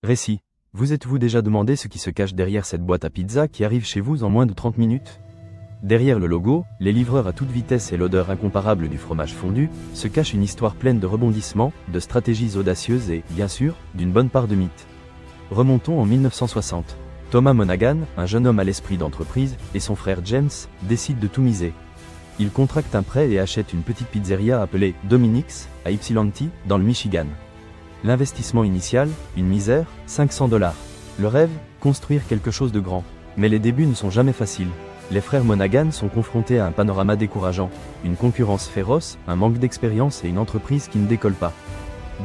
Récit. Vous êtes-vous déjà demandé ce qui se cache derrière cette boîte à pizza qui arrive chez vous en moins de 30 minutes? Derrière le logo, les livreurs à toute vitesse et l'odeur incomparable du fromage fondu, se cache une histoire pleine de rebondissements, de stratégies audacieuses et, bien sûr, d'une bonne part de mythes. Remontons en 1960. Thomas Monaghan, un jeune homme à l'esprit d'entreprise, et son frère James, décident de tout miser. Ils contractent un prêt et achètent une petite pizzeria appelée Dominick's, à Ypsilanti, dans le Michigan. L'investissement initial, une misère, $500. Le rêve, construire quelque chose de grand. Mais les débuts ne sont jamais faciles. Les frères Monaghan sont confrontés à un panorama décourageant, une concurrence féroce, un manque d'expérience et une entreprise qui ne décolle pas.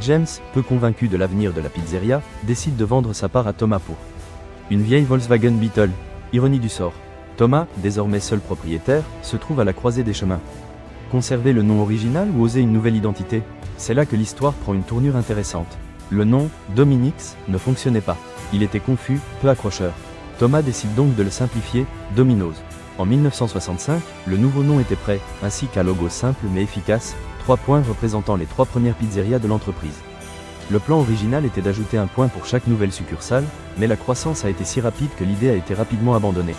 James, peu convaincu de l'avenir de la pizzeria, décide de vendre sa part à Thomas pour une vieille Volkswagen Beetle. Ironie du sort. Thomas, désormais seul propriétaire, se trouve à la croisée des chemins. Conserver le nom original ou oser une nouvelle identité? C'est là que l'histoire prend une tournure intéressante. Le nom, Dominick's, ne fonctionnait pas. Il était confus, peu accrocheur. Thomas décide donc de le simplifier, Domino's. En 1965, le nouveau nom était prêt, ainsi qu'un logo simple mais efficace, 3 points représentant les 3 premières pizzerias de l'entreprise. Le plan original était d'ajouter un point pour chaque nouvelle succursale, mais la croissance a été si rapide que l'idée a été rapidement abandonnée.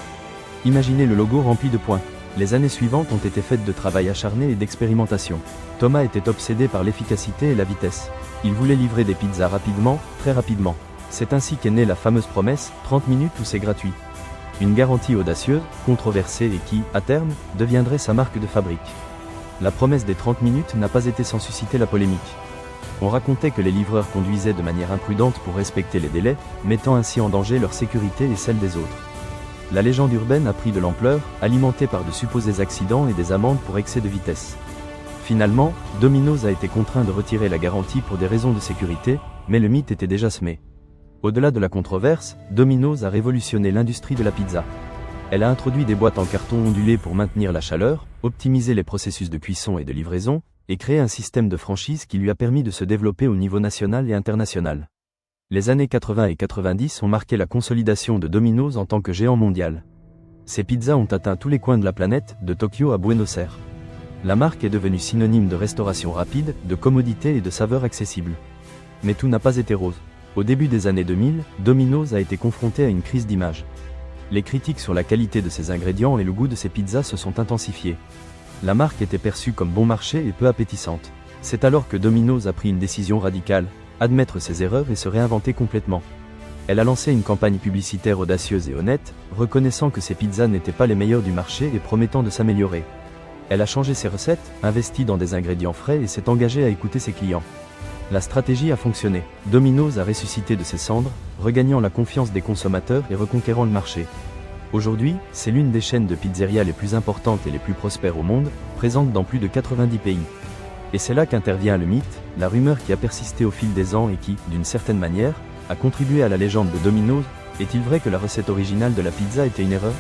Imaginez le logo rempli de points. Les années suivantes ont été faites de travail acharné et d'expérimentation. Thomas était obsédé par l'efficacité et la vitesse. Il voulait livrer des pizzas rapidement, très rapidement. C'est ainsi qu'est née la fameuse promesse, 30 minutes ou c'est gratuit. Une garantie audacieuse, controversée et qui, à terme, deviendrait sa marque de fabrique. La promesse des 30 minutes n'a pas été sans susciter la polémique. On racontait que les livreurs conduisaient de manière imprudente pour respecter les délais, mettant ainsi en danger leur sécurité et celle des autres. La légende urbaine a pris de l'ampleur, alimentée par de supposés accidents et des amendes pour excès de vitesse. Finalement, Domino's a été contraint de retirer la garantie pour des raisons de sécurité, mais le mythe était déjà semé. Au-delà de la controverse, Domino's a révolutionné l'industrie de la pizza. Elle a introduit des boîtes en carton ondulé pour maintenir la chaleur, optimiser les processus de cuisson et de livraison, et créer un système de franchise qui lui a permis de se développer au niveau national et international. Les années 80 et 90 ont marqué la consolidation de Domino's en tant que géant mondial. Ses pizzas ont atteint tous les coins de la planète, de Tokyo à Buenos Aires. La marque est devenue synonyme de restauration rapide, de commodité et de saveurs accessibles. Mais tout n'a pas été rose. Au début des années 2000, Domino's a été confronté à une crise d'image. Les critiques sur la qualité de ses ingrédients et le goût de ses pizzas se sont intensifiées. La marque était perçue comme bon marché et peu appétissante. C'est alors que Domino's a pris une décision radicale, admettre ses erreurs et se réinventer complètement. Elle a lancé une campagne publicitaire audacieuse et honnête, reconnaissant que ses pizzas n'étaient pas les meilleures du marché et promettant de s'améliorer. Elle a changé ses recettes, investi dans des ingrédients frais et s'est engagée à écouter ses clients. La stratégie a fonctionné. Domino's a ressuscité de ses cendres, regagnant la confiance des consommateurs et reconquérant le marché. Aujourd'hui, c'est l'une des chaînes de pizzeria les plus importantes et les plus prospères au monde, présente dans plus de 90 pays. Et c'est là qu'intervient le mythe, la rumeur qui a persisté au fil des ans et qui, d'une certaine manière, a contribué à la légende de Domino's. Est-il vrai que la recette originale de la pizza était une erreur?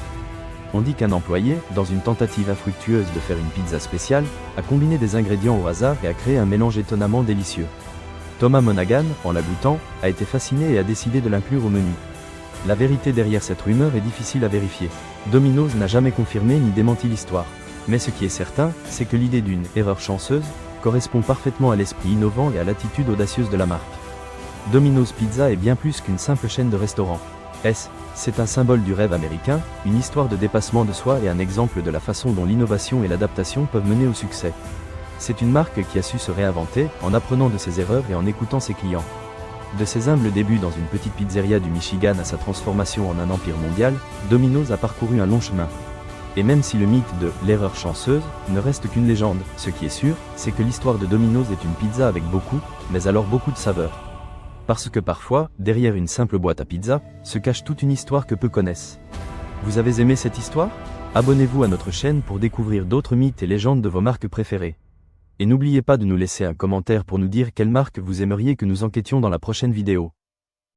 On dit qu'un employé, dans une tentative infructueuse de faire une pizza spéciale, a combiné des ingrédients au hasard et a créé un mélange étonnamment délicieux. Thomas Monaghan, en la goûtant, a été fasciné et a décidé de l'inclure au menu. La vérité derrière cette rumeur est difficile à vérifier. Domino's n'a jamais confirmé ni démenti l'histoire. Mais ce qui est certain, c'est que l'idée d'une « erreur chanceuse » correspond parfaitement à l'esprit innovant et à l'attitude audacieuse de la marque. Domino's Pizza est bien plus qu'une simple chaîne de restaurants. C'est un symbole du rêve américain, une histoire de dépassement de soi et un exemple de la façon dont l'innovation et l'adaptation peuvent mener au succès. C'est une marque qui a su se réinventer, en apprenant de ses erreurs et en écoutant ses clients. De ses humbles débuts dans une petite pizzeria du Michigan à sa transformation en un empire mondial, Domino's a parcouru un long chemin. Et même si le mythe de « l'erreur chanceuse » ne reste qu'une légende, ce qui est sûr, c'est que l'histoire de Domino's est une pizza avec beaucoup, mais alors beaucoup de saveurs. Parce que parfois, derrière une simple boîte à pizza, se cache toute une histoire que peu connaissent. Vous avez aimé cette histoire? Abonnez-vous à notre chaîne pour découvrir d'autres mythes et légendes de vos marques préférées. Et n'oubliez pas de nous laisser un commentaire pour nous dire quelle marque vous aimeriez que nous enquêtions dans la prochaine vidéo.